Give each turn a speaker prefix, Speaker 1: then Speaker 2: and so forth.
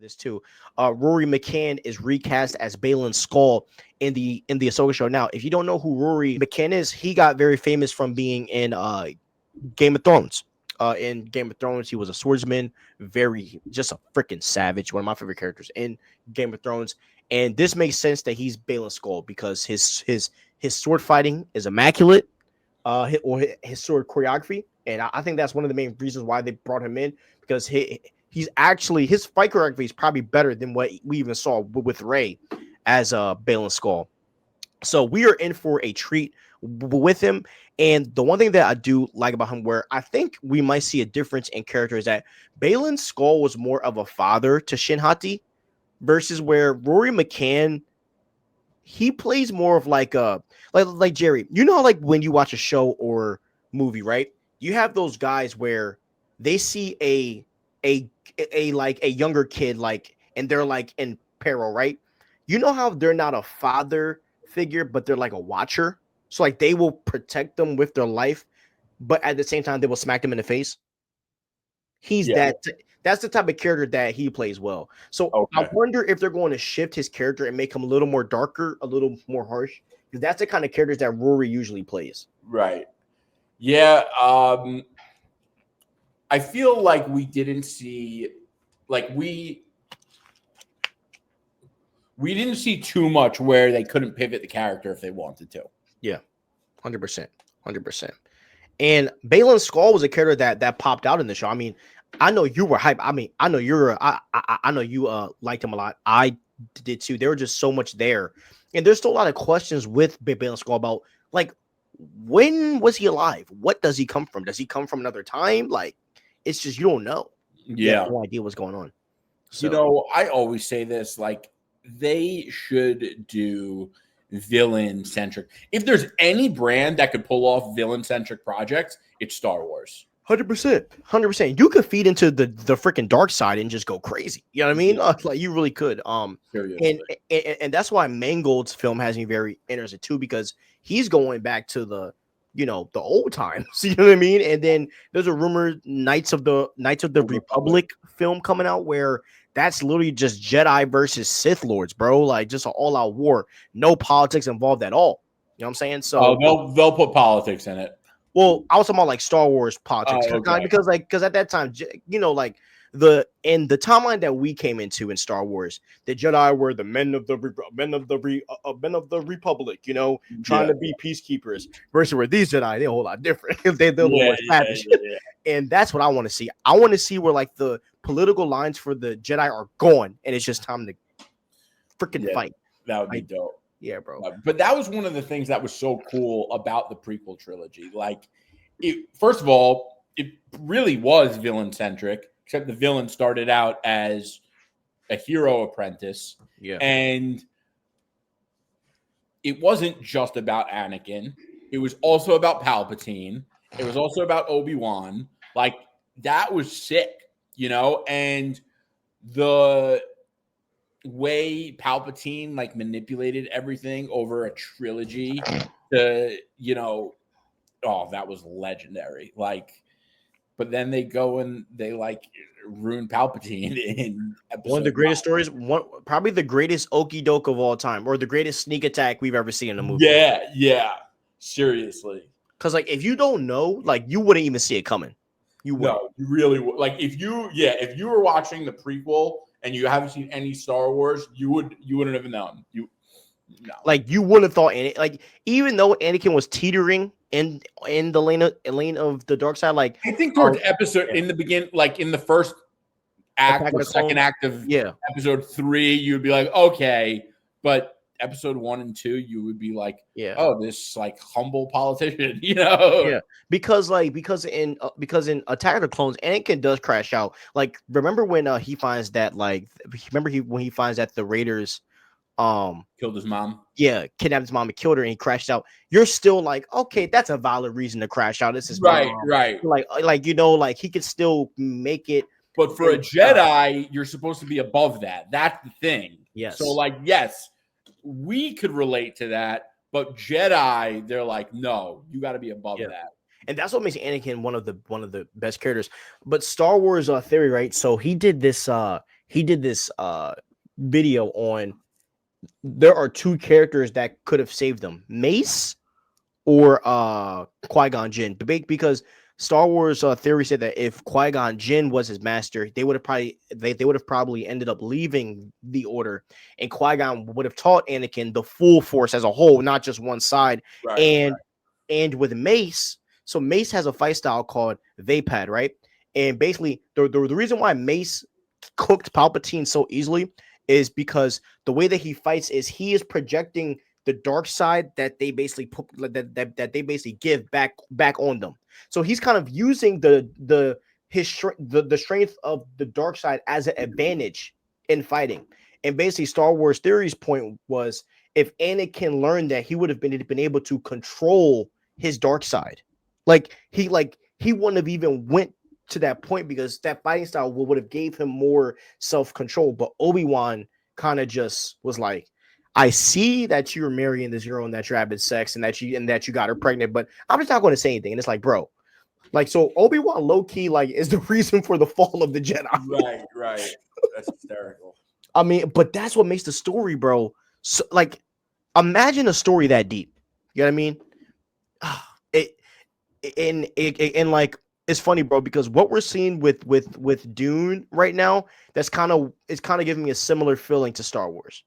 Speaker 1: this too. Rory McCann is recast as Baylan Skoll in the Ahsoka show. Now, if you don't know who Rory McCann is, he got very famous from being in Game of Thrones. In Game of Thrones, he was a swordsman, just a freaking savage. One of my favorite characters in Game of Thrones, and this makes sense that he's Baylan Skoll because his sword fighting is immaculate, his sword choreography, and I think that's one of the main reasons why they brought him in because he's actually his fight choreography is probably better than what we even saw with Ray as Baylan Skoll. So we are in for a treat with him. And the one thing that I do like about him, where I think we might see a difference in character, is that Baylan Skoll was more of a father to Shin Hati versus where Rory McCann, he plays more of like like Jerry. You know, like when you watch a show or movie, right? You have those guys where they see a like a younger kid, like, and they're like in peril, right? You know how they're not a father figure, but they're like a watcher. So like they will protect them with their life, but at the same time they will smack them in the face. That's the type of character that he plays well. So I wonder if they're going to shift his character and make him a little more darker, a little more harsh, because that's the kind of characters that Rory usually plays.
Speaker 2: Right. Yeah. I feel like we didn't see, like we didn't see too much where they couldn't pivot the character if they wanted to.
Speaker 1: Yeah, 100%. And Baylan Skoll was a character that popped out in the show. I mean, I know you were hyped. I mean, I know I know you liked him a lot. I did too. There were just so much there, and there's still a lot of questions with Baylan Skoll about like when was he alive? What does he come from? Does he come from another time? Like, it's just you don't know.
Speaker 2: Yeah,
Speaker 1: you have no idea what's going on.
Speaker 2: So, you know, I always say this: like they should do villain centric. If there's any brand that could pull off villain centric projects, it's Star Wars.
Speaker 1: 100%. You could feed into the freaking dark side and just go crazy. You know what I mean?
Speaker 2: Yeah.
Speaker 1: Like you really could. And that's why Mangold's film has me very interested too, because he's going back to the old times. You know what I mean? And then there's a rumor Knights of the Republic film coming out where that's literally just Jedi versus Sith Lords, bro. Like just an all-out war, no politics involved at all. You know what I'm saying? So
Speaker 2: they'll put politics in it.
Speaker 1: Well, I was talking about like Star Wars politics because at that time, like the timeline that we came into in Star Wars, the Jedi were the men of the Republic, trying to be peacekeepers. Versus where these Jedi, they're a whole lot different. They're a little more savage, and that's what I want to see. I want to see where like the political lines for the Jedi are gone, and it's just time to freaking fight.
Speaker 2: That would be dope.
Speaker 1: Yeah, bro.
Speaker 2: But that was one of the things that was so cool about the prequel trilogy. Like, first of all, it really was villain centric, except the villain started out as a hero apprentice.
Speaker 1: Yeah.
Speaker 2: And it wasn't just about Anakin. It was also about Palpatine. It was also about Obi-Wan. Like, that was sick, and the way Palpatine like manipulated everything over a trilogy to, that was legendary. Like, but then they go and they like ruin Palpatine in
Speaker 1: one of the greatest stories, probably the greatest okey doke of all time, or the greatest sneak attack we've ever seen in a movie.
Speaker 2: Yeah. Seriously.
Speaker 1: Because like if you don't know, like you wouldn't even see it coming. You would.
Speaker 2: No, you really would. Like if you were watching the prequel and you haven't seen any Star Wars, you wouldn't have known.
Speaker 1: Like you wouldn't have thought like even though Anakin was teetering in the lane of the dark side, like
Speaker 2: I think towards episode in the beginning, like in the first act or second act of episode 3, you'd be like, okay, but episode 1 and 2, you would be like, oh, this like humble politician,
Speaker 1: because in Attack of the Clones, Anakin does crash out. Like, remember when he finds that when he finds that the Raiders
Speaker 2: killed his mom,
Speaker 1: kidnapped his mom and killed her, and he crashed out. You're still like, okay, that's a valid reason to crash out. This is
Speaker 2: right.
Speaker 1: Like he could still make it.
Speaker 2: But for a Jedi, you're supposed to be above that. That's the thing.
Speaker 1: Yes.
Speaker 2: So like, yes, we could relate to that, but Jedi, they're like, no, you got to be above that.
Speaker 1: And that's what makes Anakin one of the best characters. But Star Wars theory, right? So he did this he did this video on there are two characters that could have saved them, Mace or Qui-Gon Jinn, because Star Wars theory said that if Qui-Gon Jinn was his master, they would have probably ended up leaving the Order, and Qui-Gon would have taught Anakin the full Force as a whole, not just one side.
Speaker 2: Right.
Speaker 1: And with Mace, so Mace has a fight style called Vapad, right? And basically, the reason why Mace cooked Palpatine so easily is because the way that he fights is he is projecting the dark side that they basically put that they basically give back on them. So he's kind of using the strength of the dark side as an advantage in fighting. And basically, Star Wars theory's point was if Anakin learned that, he would have been able to control his dark side. He wouldn't have even went to that point because that fighting style would have gave him more self-control. But Obi-Wan kind of just was like, I see that you're marrying this girl and that you're having sex and that you got her pregnant, but I'm just not going to say anything. And it's like, bro, like, so Obi-Wan low-key like is the reason for the fall of the Jedi.
Speaker 2: Right. That's hysterical.
Speaker 1: I mean, but that's what makes the story, bro. So, like, imagine a story that deep. You know what I mean? And like, it's funny, bro, because what we're seeing with Dune right now, it's kind of giving me a similar feeling to Star Wars.